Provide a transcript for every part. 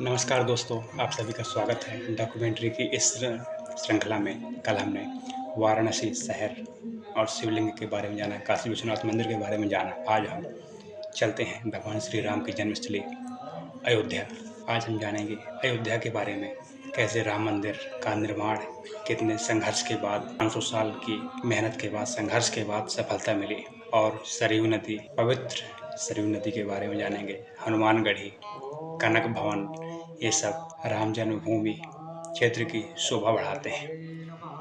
नमस्कार दोस्तों, आप सभी का स्वागत है डॉक्यूमेंट्री की इस श्रृंखला में। कल हमने वाराणसी शहर और शिवलिंग के बारे में जाना, काशी विश्वनाथ मंदिर के बारे में जाना। आज हम चलते हैं भगवान श्री राम की जन्मस्थली अयोध्या। आज हम जानेंगे अयोध्या के बारे में, कैसे राम मंदिर का निर्माण कितने संघर्ष के बाद, 500 साल की मेहनत के बाद, संघर्ष के बाद सफलता मिली। और सरयू नदी, पवित्र सरयू नदी के बारे में जानेंगे। हनुमानगढ़ी, कनक भवन, ये सब राम जन्मभूमि क्षेत्र की शोभा बढ़ाते हैं।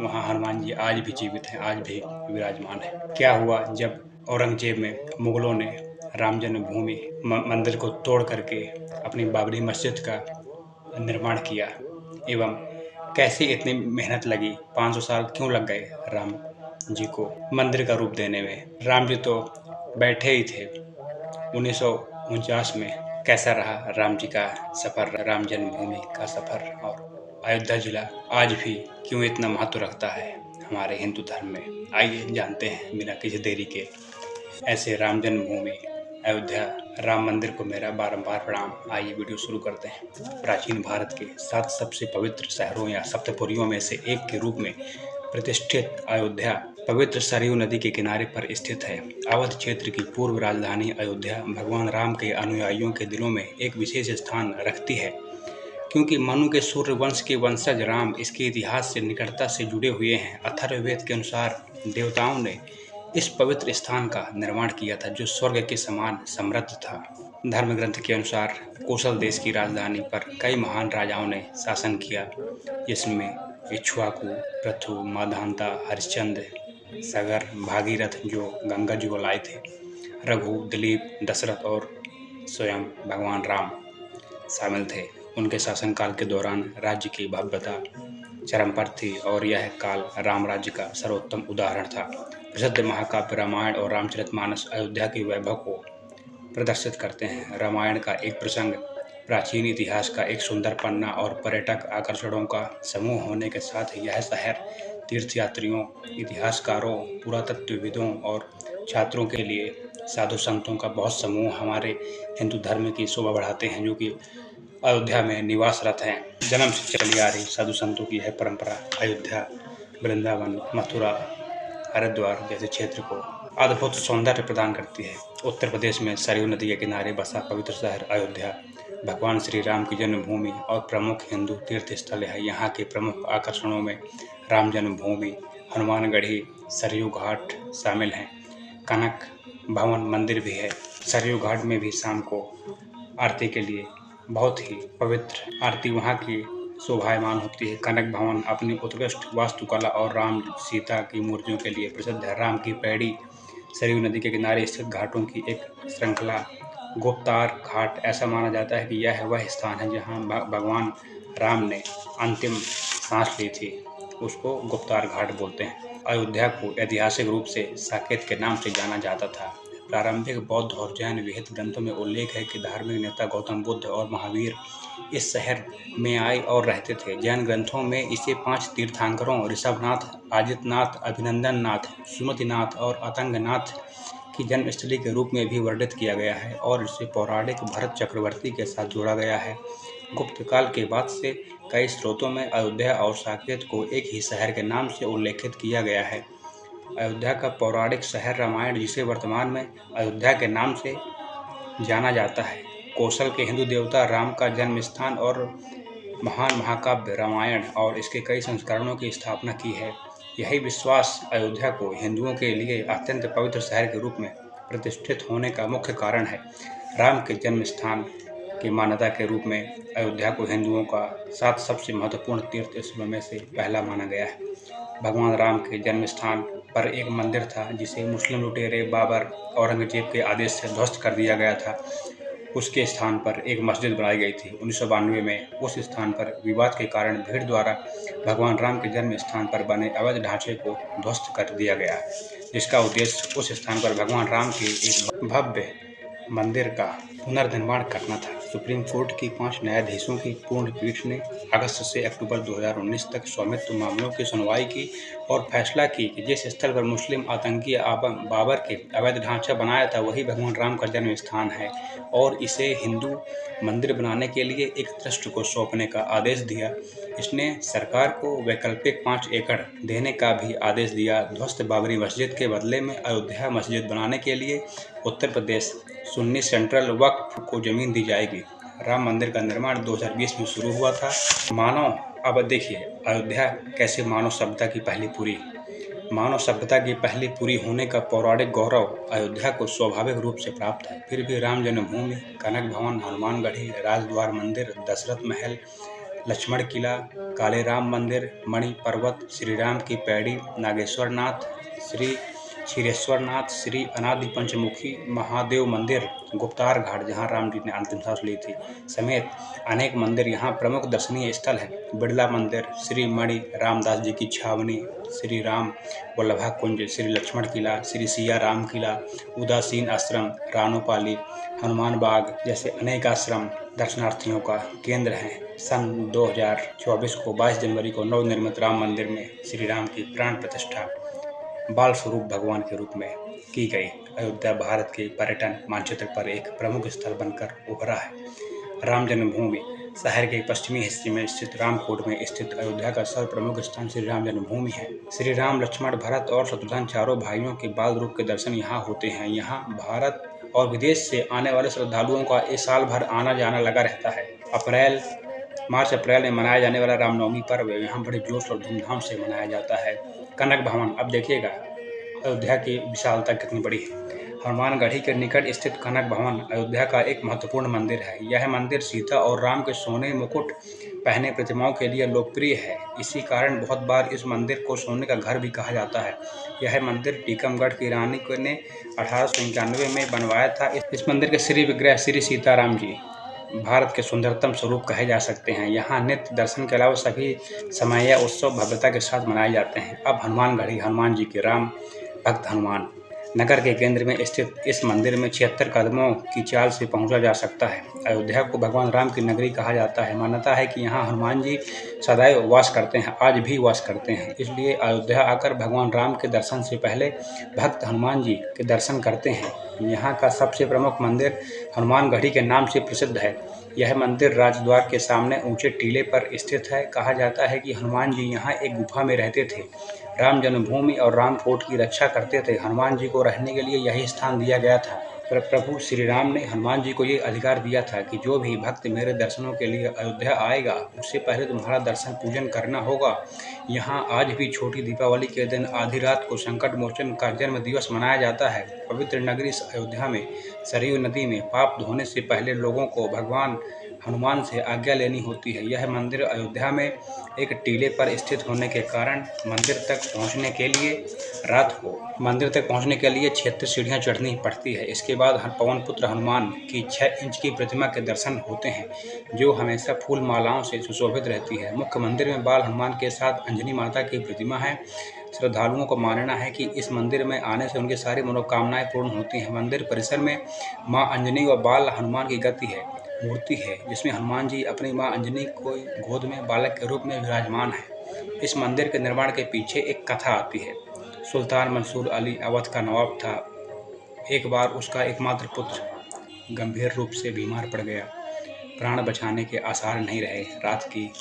वहाँ हनुमान जी आज भी जीवित हैं, आज भी विराजमान है। क्या हुआ जब औरंगजेब में मुगलों ने राम जन्मभूमि मंदिर को तोड़ करके अपनी बाबरी मस्जिद का निर्माण किया, एवं कैसे इतनी मेहनत लगी, 500 साल क्यों लग गए राम जी को मंदिर का रूप देने में। राम जी तो बैठे ही थे। 1949 में कैसा रहा राम जी का सफ़र, राम जन्मभूमि का सफ़र, और अयोध्या जिला आज भी क्यों इतना महत्व रखता है हमारे हिंदू धर्म में। आइए जानते हैं बिना किसी देरी के। ऐसे राम जन्मभूमि अयोध्या राम मंदिर को मेरा बारंबार प्रणाम। आइए वीडियो शुरू करते हैं। प्राचीन भारत के 7 सबसे पवित्र शहरों या सप्तपुरियों में से एक के रूप में प्रतिष्ठित अयोध्या पवित्र सरयू नदी के किनारे पर स्थित है। अवध क्षेत्र की पूर्व राजधानी अयोध्या भगवान राम के अनुयायियों के दिलों में एक विशेष स्थान रखती है, क्योंकि मनु के सूर्य वंश के वंशज राम इसके इतिहास से निकटता से जुड़े हुए हैं। अथर्ववेद के अनुसार देवताओं ने इस पवित्र स्थान का निर्माण किया था, जो स्वर्ग के समान समृद्ध था। धर्म ग्रंथ के अनुसार कोसल देश की राजधानी पर कई महान राजाओं ने शासन किया, जिसमें इक्ष्वाकु, पृथु, मांधाता, हरिश्चंद्र, सगर, भागीरथ जो गंगा जी को लाए थे, रघु, दिलीप, दशरथ और स्वयं भगवान राम शामिल थे। उनके शासनकाल के दौरान राज्य की भव्यता चरम पर थी और यह काल राम राज्य का सर्वोत्तम उदाहरण था। प्रसिद्ध महाकाव्य रामायण और रामचरितमानस अयोध्या के वैभव को प्रदर्शित करते हैं। रामायण का एक प्रसंग प्राचीन इतिहास का एक सुंदर पन्ना और पर्यटक आकर्षणों का समूह होने के साथ ही यह शहर तीर्थयात्रियों, इतिहासकारों, पुरातत्वविदों और छात्रों के लिए साधु संतों का बहुत समूह हमारे हिंदू धर्म की शोभा बढ़ाते हैं, जो कि अयोध्या में निवासरत हैं। जन्म से चली आ रही साधु संतों की यह परंपरा अयोध्या, वृंदावन, मथुरा, हरिद्वार जैसे क्षेत्र को अद्भुत सौंदर्य प्रदान करती है। उत्तर प्रदेश में सरयू नदी के किनारे बसा पवित्र शहर अयोध्या भगवान श्री राम की जन्मभूमि और प्रमुख हिंदू तीर्थ स्थल है। यहाँ के प्रमुख आकर्षणों में राम जन्मभूमि, हनुमानगढ़ी, सरयू घाट शामिल हैं। कनक भवन मंदिर भी है। सरयू घाट में भी शाम को आरती के लिए बहुत ही पवित्र आरती वहाँ की शोभायमान होती है। कनक भवन अपनी उत्कृष्ट वास्तुकला और राम सीता की मूर्तियों के लिए प्रसिद्ध है। राम की पैड़ी सरयू नदी के किनारे स्थित घाटों की एक श्रृंखला, गुप्तार घाट। ऐसा माना जाता है कि यह वह स्थान है जहाँ भगवान राम ने अंतिम सांस ली थी, उसको गुप्तार घाट बोलते हैं। अयोध्या को ऐतिहासिक रूप से साकेत के नाम से जाना जाता था। प्रारंभिक बौद्ध और जैन विहित ग्रंथों में उल्लेख है कि धार्मिक नेता गौतम बुद्ध और महावीर इस शहर में आए और रहते थे। जैन ग्रंथों में इसे 5 तीर्थंकरों ऋषभनाथ, आदित्यनाथ, अभिनंदननाथ, सुमतिनाथ और अतंगनाथ की जन्मस्थली के रूप में भी वर्णित किया गया है और इसे पौराणिक भरत चक्रवर्ती के साथ जोड़ा गया है। गुप्त काल के बाद से कई स्रोतों में अयोध्या और साकेत को एक ही शहर के नाम से उल्लेखित किया गया है। अयोध्या का पौराणिक शहर रामायण, जिसे वर्तमान में अयोध्या के नाम से जाना जाता है, कौशल के हिंदू देवता राम का जन्म स्थान और महान महाकाव्य रामायण और इसके कई संस्करणों की स्थापना की है। यही विश्वास अयोध्या को हिंदुओं के लिए अत्यंत पवित्र शहर के रूप में प्रतिष्ठित होने का मुख्य कारण है। राम के जन्म स्थान की मान्यता के रूप में अयोध्या को हिंदुओं का 7 सबसे महत्वपूर्ण तीर्थ स्थलों में से पहला माना गया है। भगवान राम के जन्म स्थान पर एक मंदिर था, जिसे मुस्लिम लुटेरे बाबर औरंगजेब के आदेश से ध्वस्त कर दिया गया था। उसके स्थान पर एक मस्जिद बनाई गई थी। 1992 में उस स्थान पर विवाद के कारण भीड़ द्वारा भगवान राम के जन्म स्थान पर बने अवैध ढांचे को ध्वस्त कर दिया गया, जिसका उद्देश्य उस स्थान पर भगवान राम के एक भव्य मंदिर का पुनर्निर्माण करना था। सुप्रीम कोर्ट की 5 न्यायाधीशों की पूर्ण पीठ ने अगस्त से अक्टूबर 2019 तक स्वामित्व मामलों की सुनवाई की और फैसला की कि जिस स्थल पर मुस्लिम आतंकी बाबर के अवैध ढांचा बनाया था वही भगवान राम का जन्म स्थान है और इसे हिंदू मंदिर बनाने के लिए एक ट्रस्ट को सौंपने का आदेश दिया। इसने सरकार को वैकल्पिक 5 एकड़ देने का भी आदेश दिया। ध्वस्त बाबरी मस्जिद के बदले में अयोध्या मस्जिद बनाने के लिए उत्तर प्रदेश सुन्नी सेंट्रल वक्फ को जमीन दी जाएगी। राम मंदिर का निर्माण 2020 में शुरू हुआ था। अब देखिए अयोध्या कैसे मानव सभ्यता की पहली पूरी होने का पौराणिक गौरव अयोध्या को स्वाभाविक रूप से प्राप्त है। फिर भी राम जन्मभूमि, कनक भवन, हनुमानगढ़ी, राजद्वार मंदिर, दशरथ महल, लक्ष्मण किला, काले राम मंदिर, मणि पर्वत, श्री राम की पैड़ी, नागेश्वर नाथ, श्री क्षीरेश्वरनाथ, श्री अनादि पंचमुखी महादेव मंदिर, गुप्तार घाट जहां राम जी ने अंतिम सांस ली थी, समेत अनेक मंदिर यहाँ प्रमुख दर्शनीय स्थल है। बिड़ला मंदिर, श्री मणि रामदास जी की छावनी, श्री राम वल्लभा कुंज, श्री लक्ष्मण किला, श्री सिया राम किला, उदासीन आश्रम, रानोपाली, हनुमान बाग जैसे अनेक आश्रम दर्शनार्थियों का केंद्र हैं। सन 2024 को 22 जनवरी को नवनिर्मित राम मंदिर में श्री राम की प्राण प्रतिष्ठा बाल स्वरूप भगवान के रूप में की गई। अयोध्या भारत के पर्यटन मानचित्र पर एक प्रमुख स्थल बनकर उभरा है। राम जन्मभूमि शहर के पश्चिमी हिस्से में स्थित रामकोट में स्थित अयोध्या का सर्व प्रमुख स्थान श्री राम जन्मभूमि है। श्री राम, लक्ष्मण, भरत और शत्रुघ्न चारों भाइयों के बाल रूप के दर्शन यहाँ होते हैं। यहाँ भारत और विदेश से आने वाले श्रद्धालुओं का इस साल भर आना जाना लगा रहता है। मार्च अप्रैल में मनाया जाने वाला रामनवमी पर्व यहाँ बड़े जोश और धूमधाम से मनाया जाता है। कनक भवन, अब देखिएगा अयोध्या की विशालता कितनी बड़ी है। हनुमानगढ़ी के निकट स्थित कनक भवन अयोध्या का एक महत्वपूर्ण मंदिर है। यह मंदिर सीता और राम के सोने मुकुट पहने प्रतिमाओं के लिए लोकप्रिय है। इसी कारण बहुत बार इस मंदिर को सोने का घर भी कहा जाता है। यह मंदिर टीकमगढ़ की रानी ने 1891 में बनवाया था। इस मंदिर के श्री विग्रह श्री सीताराम जी भारत के सुंदरतम स्वरूप कहे जा सकते हैं। यहाँ नित्य दर्शन के अलावा सभी समय या उत्सव भव्यता के साथ मनाए जाते हैं। अब हनुमानगढ़ी, हनुमान जी के राम भक्त हनुमान नगर के केंद्र में स्थित इस मंदिर में 76 कदमों की चाल से पहुंचा जा सकता है। अयोध्या को भगवान राम की नगरी कहा जाता है। मान्यता है कि यहाँ हनुमान जी सदैव वास करते हैं, आज भी वास करते हैं। इसलिए अयोध्या आकर भगवान राम के दर्शन से पहले भक्त हनुमान जी के दर्शन करते हैं। यहाँ का सबसे प्रमुख मंदिर हनुमानगढ़ी के नाम से प्रसिद्ध है। यह मंदिर राजद्वार के सामने ऊंचे टीले पर स्थित है। कहा जाता है कि हनुमान जी यहाँ एक गुफा में रहते थे। राम जन्मभूमि और रामकोट की रक्षा करते थे। हनुमान जी को रहने के लिए यही स्थान दिया गया था। प्रभु श्री राम ने हनुमान जी को ये अधिकार दिया था कि जो भी भक्त मेरे दर्शनों के लिए अयोध्या आएगा उससे पहले तुम्हारा दर्शन पूजन करना होगा। यहाँ आज भी छोटी दीपावली के दिन आधी रात को संकट मोचन का जन्म दिवस मनाया जाता है। पवित्र नगरी अयोध्या में सरयू नदी में पाप धोने से पहले लोगों को भगवान हनुमान से आज्ञा लेनी होती है। यह मंदिर अयोध्या में एक टीले पर स्थित होने के कारण मंदिर तक पहुंचने के लिए 76 सीढ़ियां चढ़नी पड़ती है। इसके बाद पवन पुत्र हनुमान की 6 इंच की प्रतिमा के दर्शन होते हैं, जो हमेशा फूल मालाओं से सुशोभित रहती है। मुख्य मंदिर में बाल हनुमान के साथ अंजनी माता की प्रतिमा है। श्रद्धालुओं को मानना है कि इस मंदिर में आने से उनकी सारी मनोकामनाएं पूर्ण होती हैं। मंदिर परिसर में मां अंजनी व बाल हनुमान की मूर्ति है, जिसमें हनुमान जी अपनी मां अंजनी को गोद में बालक के रूप में विराजमान है। इस मंदिर के निर्माण के पीछे एक कथा आती है। सुल्तान मंसूर अली अवध का नवाब था। एक बार उसका एकमात्र पुत्र गंभीर रूप से बीमार पड़ गया। प्राण बचाने के आसार नहीं रहे। रात की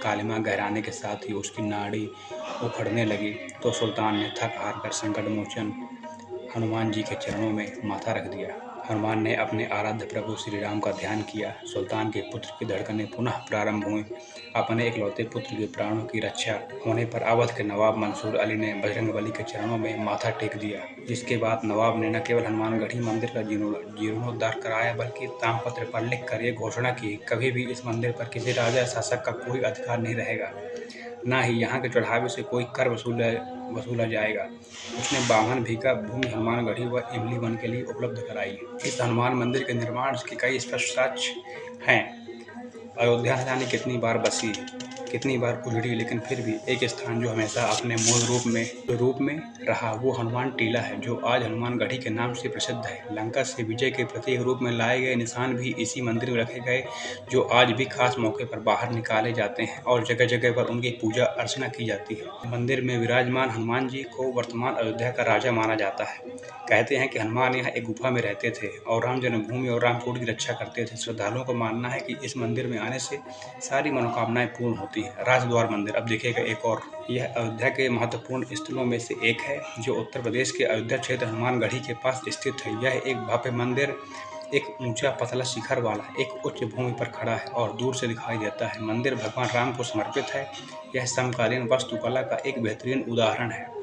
कालिमा गहराने के साथ ही उसकी नाड़ी उखड़ने लगी तो सुल्तान ने थक हार कर संकट मोचन हनुमान जी के चरणों में माथा रख दिया। हनुमान ने अपने आराध्य प्रभु श्री राम का ध्यान किया। सुल्तान के पुत्र की धड़कनें पुनः प्रारंभ हुई। अपने इकलौते पुत्र के प्राणों की रक्षा होने पर अवध के नवाब मंसूर अली ने बजरंगबली के चरणों में माथा टेक दिया। जिसके बाद नवाब ने न केवल हनुमानगढ़ी मंदिर का जीर्णोद्धार कराया, बल्कि तामपत्र पर लिख कर ये घोषणा की, कभी भी इस मंदिर पर किसी राजा शासक का कोई अधिकार नहीं रहेगा, न ही यहाँ के चढ़ावे से कोई कर वसूला जाएगा। उसने बामन भीका भूमि हनुमानगढ़ी व इमली वन के लिए उपलब्ध कराई। इस हनुमान मंदिर के निर्माण के कई स्पष्ट साक्ष्य हैं। अयोध्या न जाने कितनी बार बसी, कितनी बार उजड़ी, लेकिन फिर भी एक स्थान जो हमेशा अपने मूल रूप में रहा वो हनुमान टीला है, जो आज हनुमान गढ़ी के नाम से प्रसिद्ध है। लंका से विजय के प्रतीक रूप में लाए गए निशान भी इसी मंदिर में रखे गए, जो आज भी खास मौके पर बाहर निकाले जाते हैं और जगह जगह पर उनकी पूजा अर्चना की जाती है। मंदिर में विराजमान हनुमान जी को वर्तमान अयोध्या का राजा माना जाता है। कहते हैं कि हनुमान यहाँ एक गुफा में रहते थे और राम जन्मभूमि और रामकोट की रक्षा करते थे। श्रद्धालुओं का मानना है कि इस मंदिर में आने से सारी मनोकामनाएं पूर्ण होती हैं। राजद्वार मंदिर, अब देखिएगा एक और, यह अयोध्या के महत्वपूर्ण स्थलों में से एक है, जो उत्तर प्रदेश के अयोध्या क्षेत्र हनुमानगढ़ी के पास स्थित है। यह एक भव्य मंदिर एक ऊंचा पतला शिखर वाला एक उच्च भूमि पर खड़ा है और दूर से दिखाई देता है। मंदिर भगवान राम को समर्पित है। यह समकालीन वास्तुकला का एक बेहतरीन उदाहरण है।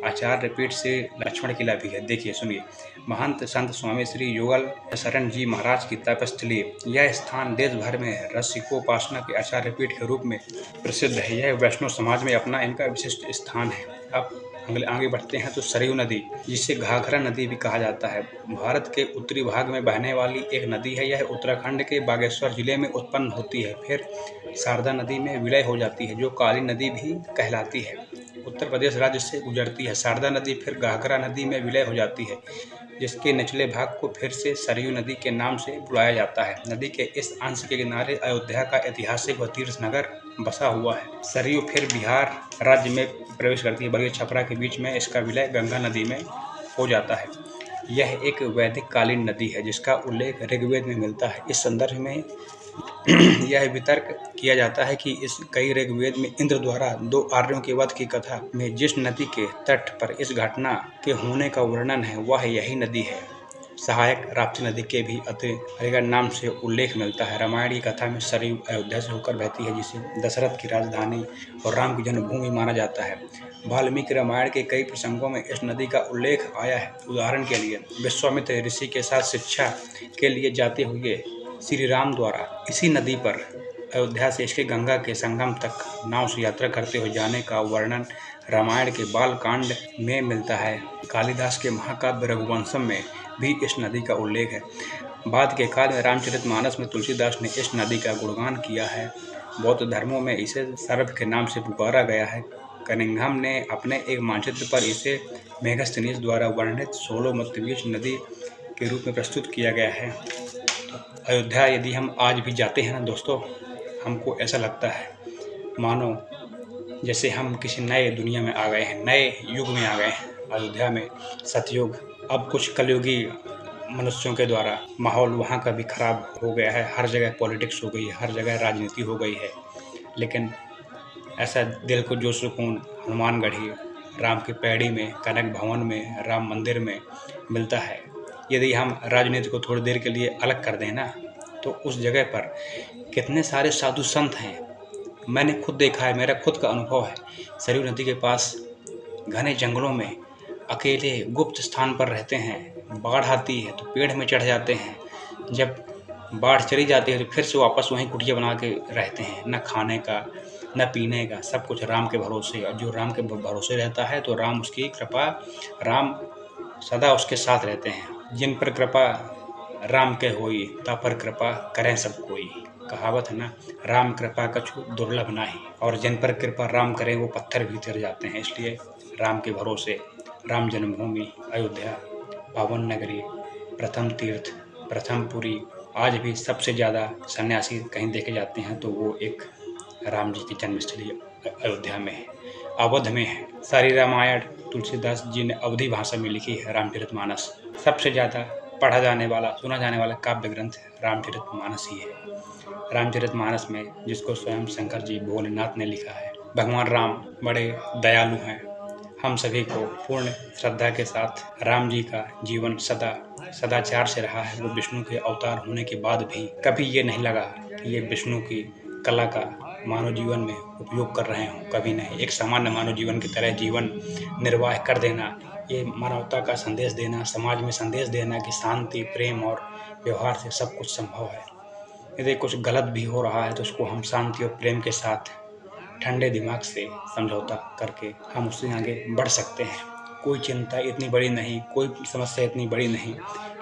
आचार्य पीठ से लक्ष्मण किला भी है। देखिए सुनिए, महंत संत स्वामी श्री युगल शरण जी महाराज की तपस्थली। यह स्थान देश भर में रसिकोपासना के आचार्य पीठ के रूप में प्रसिद्ध है। यह वैष्णव समाज में अपना इनका विशिष्ट स्थान है। अब आगे बढ़ते हैं तो सरयू नदी, जिसे घाघरा नदी भी कहा जाता है, भारत के उत्तरी भाग में बहने वाली एक नदी है। यह उत्तराखंड के बागेश्वर जिले में उत्पन्न होती है, फिर शारदा नदी में विलय हो जाती है, जो काली नदी भी कहलाती है। उत्तर प्रदेश राज्य से गुजरती है। शारदा नदी फिर घाघरा नदी में विलय हो जाती है, जिसके निचले भाग को फिर से सरयू नदी के नाम से बुलाया जाता है। नदी के इस अंश के किनारे अयोध्या का ऐतिहासिक व तीर्थ नगर बसा हुआ है। सरयू फिर बिहार राज्य में प्रवेश करती है। बलिया छपरा के बीच में इसका विलय गंगा नदी में हो जाता है। यह एक वैदिक कालीन नदी है, जिसका उल्लेख ऋग्वेद में मिलता है। इस संदर्भ में यह वितर्क किया जाता है कि इस कई ऋग्वेद में इंद्र द्वारा 2 आर्यों के वध की कथा में जिस नदी के तट पर इस घटना के होने का वर्णन है, वह यही नदी है। सहायक राप्ती नदी के भी अतिरिक्त नाम से उल्लेख मिलता है। रामायण की कथा में सरयू अयोध्या से होकर बहती है, जिसे दशरथ की राजधानी और राम की जन्मभूमि माना जाता है। वाल्मीकि रामायण के कई प्रसंगों में इस नदी का उल्लेख आया है। उदाहरण के लिए विश्वामित्र ऋषि के साथ शिक्षा के लिए जाते हुए श्री राम द्वारा इसी नदी पर अयोध्या से इसके गंगा के संगम तक नाव से यात्रा करते हुए जाने का वर्णन रामायण के बालकांड में मिलता है। कालिदास के महाकाव्य रघुवंशम में भी इस नदी का उल्लेख है। बाद के काल में रामचरितमानस में तुलसीदास ने इस नदी का गुणगान किया है। बौद्ध धर्मों में इसे सर्प के नाम से पुकारा गया है। कनिंघम ने अपने एक मानचित्र पर इसे मेगास्थनीज द्वारा वर्णित सोलोमतीबीच नदी के रूप में प्रस्तुत किया गया है। अयोध्या यदि हम आज भी जाते हैं ना दोस्तों, हमको ऐसा लगता है मानो जैसे हम किसी नए दुनिया में आ गए हैं, नए युग में आ गए हैं। अयोध्या में सतयुग, अब कुछ कलयुगी मनुष्यों के द्वारा माहौल वहाँ का भी खराब हो गया है। हर जगह पॉलिटिक्स हो गई है, हर जगह राजनीति हो गई है, लेकिन ऐसा दिल को जो सुकून हनुमानगढ़ी राम की पैड़ी में, कनक भवन में, राम मंदिर में मिलता है, यदि हम राजनीति को थोड़ी देर के लिए अलग कर दें ना, तो उस जगह पर कितने सारे साधु संत हैं। मैंने खुद देखा है, मेरा खुद का अनुभव है। सरयू नदी के पास घने जंगलों में अकेले गुप्त स्थान पर रहते हैं। बाढ़ आती है तो पेड़ में चढ़ जाते हैं। जब बाढ़ चली जाती है तो फिर से वापस वहीं कुटिया बना के रहते हैं। न खाने का न पीने का, सब कुछ राम के भरोसे। और जो राम के भरोसे रहता है तो राम उसकी कृपा, राम सदा उसके साथ रहते हैं। जिन पर कृपा राम के होई, ता पर कृपा करें सब कोई। कहावत है ना, राम कृपा कछु दुर्लभ नाही। और जिन पर कृपा राम करें वो पत्थर भी तिर जाते हैं। इसलिए राम के भरोसे राम जन्मभूमि अयोध्या, पावन नगरी, प्रथम तीर्थ, प्रथम पुरी। आज भी सबसे ज़्यादा सन्यासी कहीं देखे जाते हैं तो वो एक राम जी की जन्मस्थली अयोध्या में है, अवध में है। सारी रामायण तुलसीदास जी ने अवधी भाषा में लिखी है। रामचरितमानस सबसे ज़्यादा पढ़ा जाने वाला, सुना जाने वाला काव्य ग्रंथ रामचरितमानस ही है। रामचरितमानस में, जिसको स्वयं शंकर जी भोलेनाथ ने लिखा है, भगवान राम बड़े दयालु हैं। हम सभी को पूर्ण श्रद्धा के साथ राम जी का जीवन सदाचार से रहा है। वो विष्णु के अवतार होने के बाद भी कभी ये नहीं लगा कि ये विष्णु की कला का मानव जीवन में उपयोग कर रहे हों, कभी नहीं। एक सामान्य मानव जीवन की तरह जीवन निर्वाह कर देना, ये मानवता का संदेश देना, समाज में संदेश देना कि शांति, प्रेम और व्यवहार से सब कुछ संभव है। यदि कुछ गलत भी हो रहा है तो उसको हम शांति और प्रेम के साथ ठंडे दिमाग से समझौता करके हम उससे आगे बढ़ सकते हैं। कोई चिंता इतनी बड़ी नहीं, कोई समस्या इतनी बड़ी नहीं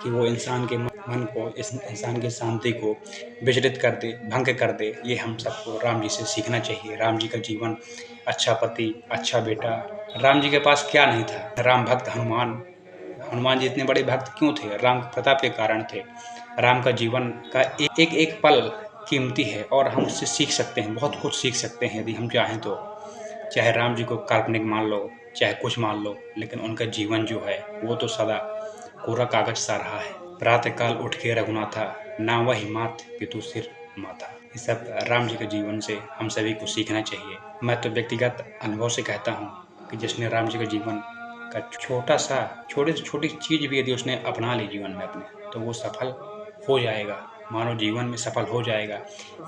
कि वो इंसान के मन को, इस इंसान की शांति को विचलित कर दे, भंग कर दे। ये हम सबको राम जी से सीखना चाहिए। राम जी का जीवन, अच्छा पति, अच्छा बेटा। राम जी के पास क्या नहीं था? राम भक्त हनुमान, हनुमान जी इतने बड़े भक्त क्यों थे? राम के प्रताप के कारण थे। राम का जीवन का एक एक पल कीमती है और हम उससे सीख सकते हैं, बहुत कुछ सीख सकते हैं यदि हम चाहें तो। चाहे राम जी को काल्पनिक मान लो, चाहे कुछ मान लो, लेकिन उनका जीवन जो है वो तो सदा कोरा कागज सा रहा है। प्रातःकाल उठ के रघुनाथा, ना वही मात पितु सिर माथा। ये सब राम जी के जीवन से हम सभी को सीखना चाहिए। मैं तो व्यक्तिगत अनुभव से कहता हूँ कि जिसने राम जी के जीवन का छोटे से छोटी चीज भी यदि उसने अपना ली जीवन में अपने, तो वो सफल हो जाएगा, मानव जीवन में सफल हो जाएगा।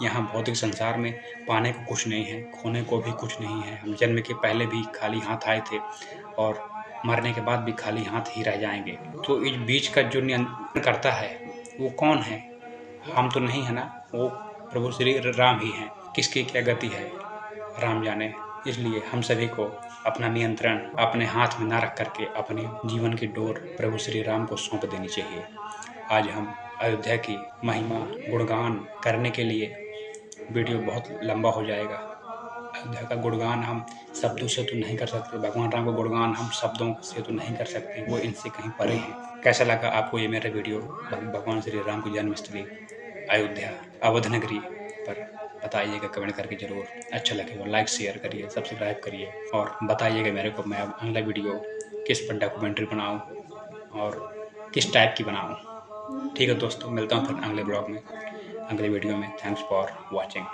यहाँ भौतिक संसार में पाने को कुछ नहीं है, खोने को भी कुछ नहीं है। हम जन्म के पहले भी खाली हाथ आए थे और मरने के बाद भी खाली हाथ ही रह जाएंगे। तो इस बीच का जो नियंत्रण करता है वो कौन है? हम तो नहीं है ना, वो प्रभु श्री राम ही हैं। किसकी क्या गति है राम जाने। इसलिए हम सभी को अपना नियंत्रण अपने हाथ में ना रख करके अपने जीवन की डोर प्रभु श्री राम को सौंप देनी चाहिए। आज हम अयोध्या की महिमा गुणगान करने के लिए, वीडियो बहुत लंबा हो जाएगा। अयोध्या का गुणगान हम शब्दों से तो नहीं कर सकते, भगवान राम का गुणगान हम शब्दों से तो नहीं कर सकते, वो इनसे कहीं परे हैं। कैसा लगा आपको ये मेरा वीडियो भगवान श्री राम की जन्मस्थली अयोध्या अवध नगरी पर? बताइएगा कमेंट करके ज़रूर। अच्छा लगे तो लाइक शेयर करिए, सब्सक्राइब करिए और बताइएगा मेरे को मैं अब अगला वीडियो किस पर डॉक्यूमेंट्री बनाऊँ और किस टाइप की बनाऊँ। ठीक है दोस्तों, मिलता हूँ फिर अगले ब्लॉग में, अगले वीडियो में। Thanks for watching.